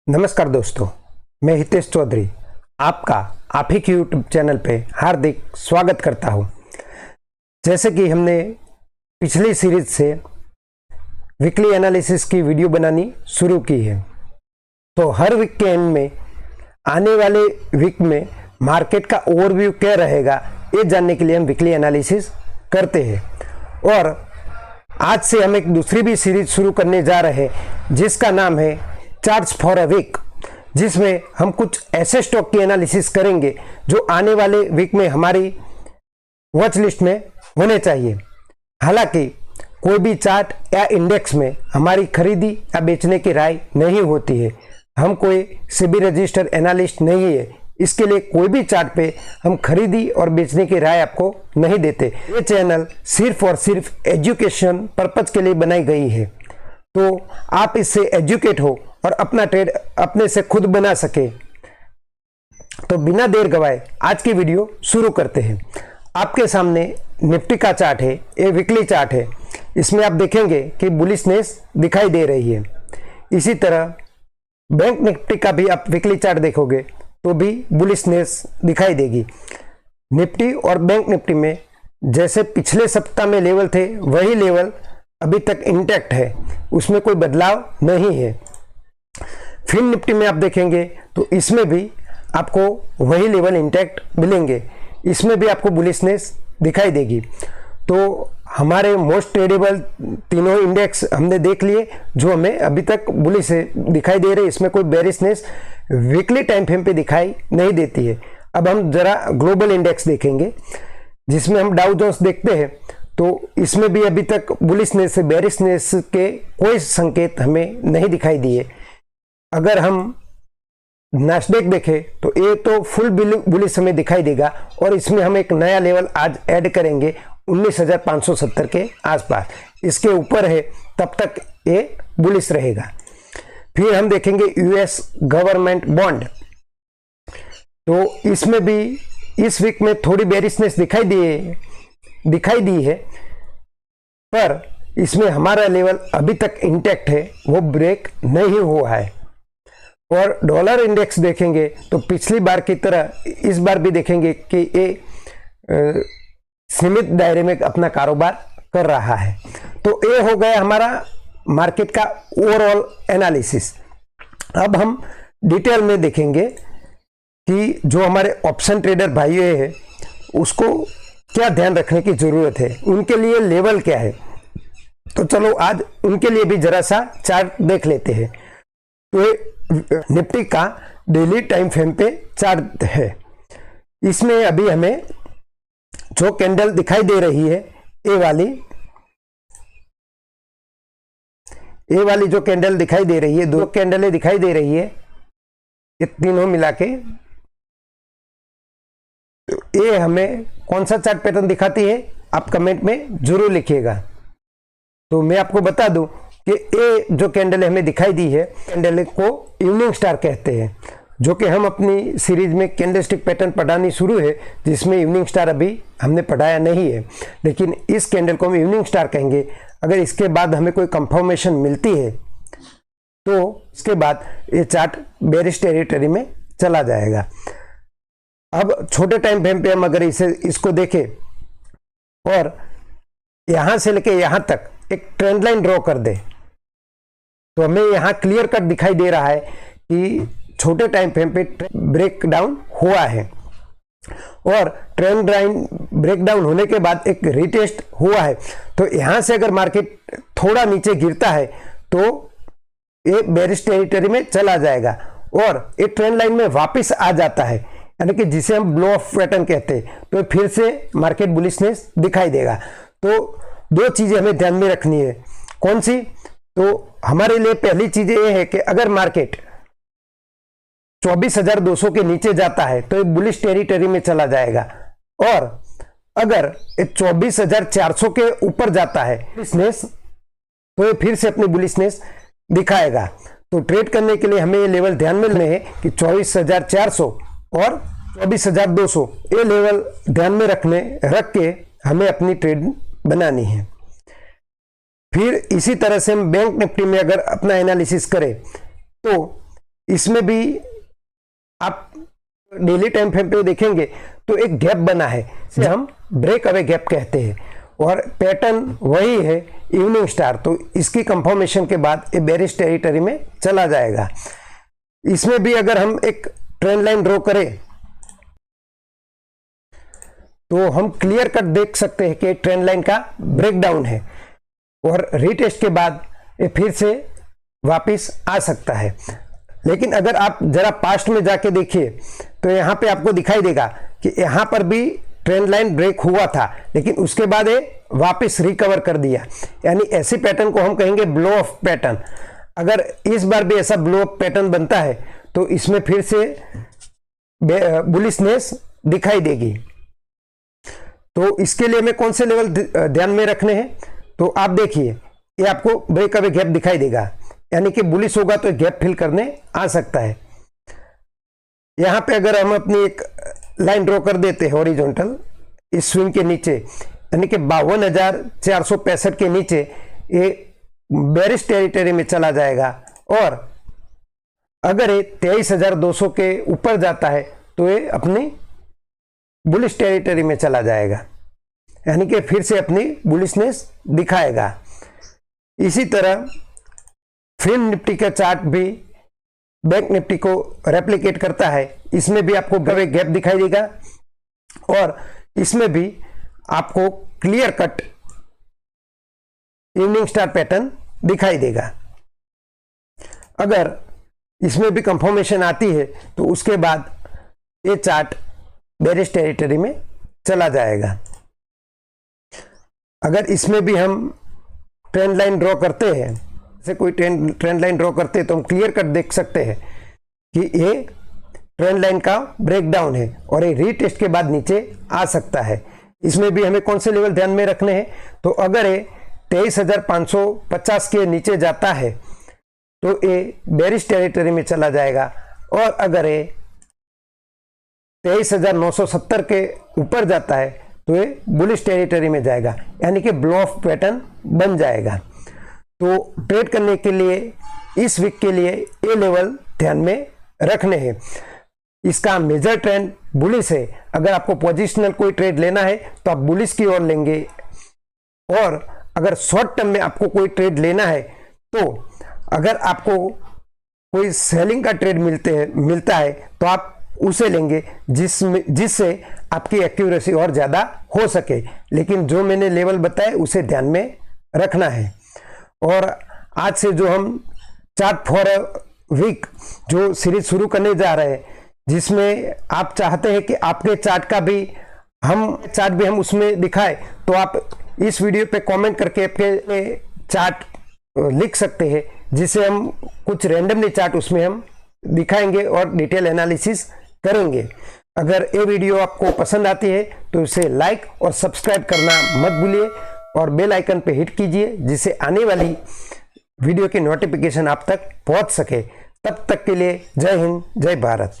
नमस्कार दोस्तों, मैं हितेश चौधरी आपका आप ही के यूट्यूब चैनल पे हार्दिक स्वागत करता हूँ। जैसे कि हमने पिछली सीरीज से वीकली एनालिसिस की वीडियो बनानी शुरू की है, तो हर वीक के एंड में आने वाले वीक में मार्केट का ओवरव्यू क्या रहेगा ये जानने के लिए हम वीकली एनालिसिस करते हैं। और आज से हम एक दूसरी भी सीरीज शुरू करने जा रहे हैं जिसका नाम है चार्ट्स फॉर अ वीक, जिसमें हम कुछ ऐसे स्टॉक की एनालिसिस करेंगे जो आने वाले वीक में हमारी वॉच लिस्ट में होने चाहिए। हालांकि कोई भी चार्ट या इंडेक्स में हमारी खरीदी या बेचने की राय नहीं होती है। हम कोई सेबी रजिस्टर्ड एनालिस्ट नहीं है, इसके लिए कोई भी चार्ट पे हम खरीदी और बेचने की राय आपको नहीं देते। ये चैनल सिर्फ और सिर्फ एजुकेशन पर्पज के लिए बनाई गई है, तो आप इससे एजुकेट हो और अपना ट्रेड अपने से खुद बना सके। तो बिना देर गवाए आज की वीडियो शुरू करते हैं। आपके सामने निफ्टी का चार्ट है, ये वीकली चार्ट है। इसमें आप देखेंगे कि बुलिशनेस दिखाई दे रही है। इसी तरह बैंक निफ्टी का भी आप वीकली चार्ट देखोगे तो भी बुलिशनेस दिखाई देगी। निफ्टी और बैंक निफ्टी में जैसे पिछले सप्ताह में लेवल थे वही लेवल अभी तक इंटैक्ट है, उसमें कोई बदलाव नहीं है। फिर निफ्टी में आप देखेंगे तो इसमें भी आपको वही लेवल इंटैक्ट मिलेंगे, इसमें भी आपको बुलिशनेस दिखाई देगी। तो हमारे मोस्ट ट्रेडेबल तीनों इंडेक्स हमने देख लिए जो हमें अभी तक बुलिश दिखाई दे रहे, इसमें कोई बेरिशनेस वीकली टाइम फ्रेम पे दिखाई नहीं देती है। अब हम जरा ग्लोबल इंडेक्स देखेंगे जिसमें हम डाउ जोन्स देखते हैं, तो इसमें भी अभी तक बुलिशनेस से बेरिशनेस के कोई संकेत हमें नहीं दिखाई दिए। अगर हम नैस्डैक देखें तो ये तो फुल बुलिश हमें दिखाई देगा और इसमें हम एक नया लेवल आज ऐड करेंगे 19,570 के आसपास। इसके ऊपर है तब तक ये बुलिश रहेगा। फिर हम देखेंगे यूएस गवर्नमेंट बॉन्ड, तो इसमें भी इस वीक में थोड़ी बेरिशनेस दिखाई दी है, पर इसमें हमारा लेवल अभी तक इंटैक्ट है, वो ब्रेक नहीं हुआ है। और डॉलर इंडेक्स देखेंगे तो पिछली बार की तरह इस बार भी देखेंगे कि ये सीमित दायरे में अपना कारोबार कर रहा है। तो ये हो गया हमारा मार्केट का ओवरऑल एनालिसिस। अब हम डिटेल में देखेंगे कि जो हमारे ऑप्शन ट्रेडर भाई हैं उसको क्या ध्यान रखने की जरूरत है, उनके लिए लेवल क्या है। तो चलो आज उनके लिए भी जरा सा चार्ट देख लेते हैं। तो ये निफ्टी का डेली टाइम फ्रेम पे चार्ट है। इसमें अभी हमें जो कैंडल दिखाई दे रही है ए वाली जो कैंडल दिखाई दे रही है, दो कैंडलें दिखाई दे रही है, ये तीनों मिला के तो ये हमें कौन सा चार्ट पैटर्न दिखाती है आप कमेंट में जरूर लिखिएगा। तो मैं आपको बता दूं कि ये जो कैंडल हमें दिखाई दी है, कैंडल को इवनिंग स्टार कहते हैं, जो कि हम अपनी सीरीज में कैंडलस्टिक पैटर्न पढ़ानी शुरू है जिसमें इवनिंग स्टार अभी हमने पढ़ाया नहीं है, लेकिन इस कैंडल को हम इवनिंग स्टार कहेंगे। अगर इसके बाद हमें कोई कंफर्मेशन मिलती है तो इसके बाद ये चार्ट बेरिश टेरिटरी में चला जाएगा। अब छोटे टाइम फ्रेम पे हम अगर इसको देखें और यहां से लेके यहां तक एक ट्रेंड लाइन ड्रॉ कर दे तो हमें यहां क्लियर कट दिखाई दे रहा है कि छोटे टाइम फ्रेम पे ब्रेक डाउन हुआ है और ट्रेंड लाइन ब्रेक डाउन होने के बाद एक रीटेस्ट हुआ है। तो यहां से अगर मार्केट थोड़ा नीचे गिरता है तो ये बेरिश टेरिटरी में चला जाएगा और ये ट्रेंड लाइन में वापस आ जाता है, यानी कि जिसे हम ब्लो ऑफ पैटर्न कहते हैं, तो फिर से मार्केट बुलिशनेस दिखाई देगा। तो दो चीजें हमें ध्यान में रखनी है। कौन सी? तो हमारे लिए पहली चीज ये है कि अगर मार्केट 24,200 के नीचे जाता है तो ये बुलिश टेरिटरी में चला जाएगा, और अगर ये 24,400 के ऊपर जाता है बुलिशनेस तो ये फिर से अपनी बुलिशनेस दिखाएगा। तो ट्रेड करने के लिए हमें ये लेवल ध्यान में लेने हैं कि 24,400 और 24,200 ये लेवल ध्यान में रख के हमें अपनी ट्रेड बनानी है। फिर इसी तरह से हम बैंक निफ्टी में अगर अपना एनालिसिस करें तो इसमें भी आप डेली टाइम फ्रेम पे देखेंगे तो एक गैप बना है, इसे हम ब्रेक अवे गैप कहते हैं, और पैटर्न वही है इवनिंग स्टार। तो इसकी कंफर्मेशन के बाद ये बेरिश टेरिटरी में चला जाएगा। इसमें भी अगर हम एक ट्रेंड लाइन ड्रॉ करें तो हम क्लियर कट देख सकते हैं कि ट्रेंड लाइन का ब्रेकडाउन है, और रीटेस्ट के बाद ये फिर से वापस आ सकता है। लेकिन अगर आप जरा पास्ट में जाके देखिए तो यहां पे आपको दिखाई देगा कि यहां पर भी ट्रेंड लाइन ब्रेक हुआ था, लेकिन उसके बाद ये वापस रिकवर कर दिया। यानी ऐसी पैटर्न को हम कहेंगे ब्लो ऑफ पैटर्न। अगर इस बार भी ऐसा ब्लो ऑफ पैटर्न बनता है तो इसमें फिर से बुलिशनेस दिखाई देगी। तो इसके लिए हमें कौन से लेवल ध्यान में रखने हैं, तो आप देखिए ये आपको ब्रेक अवे गैप दिखाई देगा, यानी कि बुलिश होगा तो गैप फिल करने आ सकता है। यहां पे अगर हम अपनी एक लाइन ड्रॉ कर देते हैं हॉरिजॉन्टल इस स्विंग के नीचे, यानी कि 52,465 के नीचे ये बेरिश टेरिटरी में चला जाएगा, और अगर ये 23,200 के ऊपर जाता है तो ये अपनी बुलिश टेरिटरी में चला जाएगा, यानी कि फिर से अपनी बुलिशनेस दिखाएगा। इसी तरह फिल्म निफ्टी का चार्ट भी बैंक निफ्टी को रेप्लिकेट करता है। इसमें भी आपको गैप दिखाई देगा, और इसमें भी आपको clear cut evening star pattern दिखाई देगा। अगर इसमें भी कंफर्मेशन आती है तो उसके बाद ये चार्ट बेरिश टेरिटरी में चला जाएगा। अगर इसमें भी हम ट्रेंड लाइन ड्रॉ करते हैं, जैसे कोई ट्रेंड लाइन ड्रॉ करते हैं, तो हम क्लियर कट देख सकते हैं कि ये ट्रेंड लाइन का ब्रेकडाउन है और ये रीटेस्ट के बाद नीचे आ सकता है। इसमें भी हमें कौन से लेवल ध्यान में रखने हैं, तो अगर ये 23,550 के नीचे जाता है तो ये बेरिश टेरिटरी में चला जाएगा, और अगर ये 23,970 के ऊपर जाता है तो ये बुलिश टेरिटरी में जाएगा, यानी कि ब्लो ऑफ पैटर्न बन जाएगा। तो ट्रेड करने के लिए इस वीक के लिए ये लेवल ध्यान में रखने हैं। इसका मेजर ट्रेंड बुलिश है। अगर आपको पोजिशनल कोई ट्रेड लेना है तो आप बुलिश की ओर लेंगे, और अगर शॉर्ट टर्म में आपको कोई ट्रेड लेना है तो अगर आपको कोई सेलिंग का ट्रेड मिलता है तो आप उसे लेंगे, जिससे आपकी एक्यूरेसी और ज़्यादा हो सके। लेकिन जो मैंने लेवल बताए उसे ध्यान में रखना है। और आज से जो हम चार्ट फॉर वीक जो सीरीज शुरू करने जा रहे हैं, जिसमें आप चाहते हैं कि आपके चार्ट भी हम उसमें दिखाएं, तो आप इस वीडियो पे कमेंट करके अपने चार्ट लिख सकते हैं, जिसे हम कुछ रैंडमली चार्ट उसमें हम दिखाएंगे और डिटेल एनालिसिस करेंगे। अगर ये वीडियो आपको पसंद आती है तो इसे लाइक और सब्सक्राइब करना मत भूलिए, और बेल आइकन पे हिट कीजिए, जिससे आने वाली वीडियो की नोटिफिकेशन आप तक पहुंच सके। तब तक के लिए जय हिंद, जय भारत।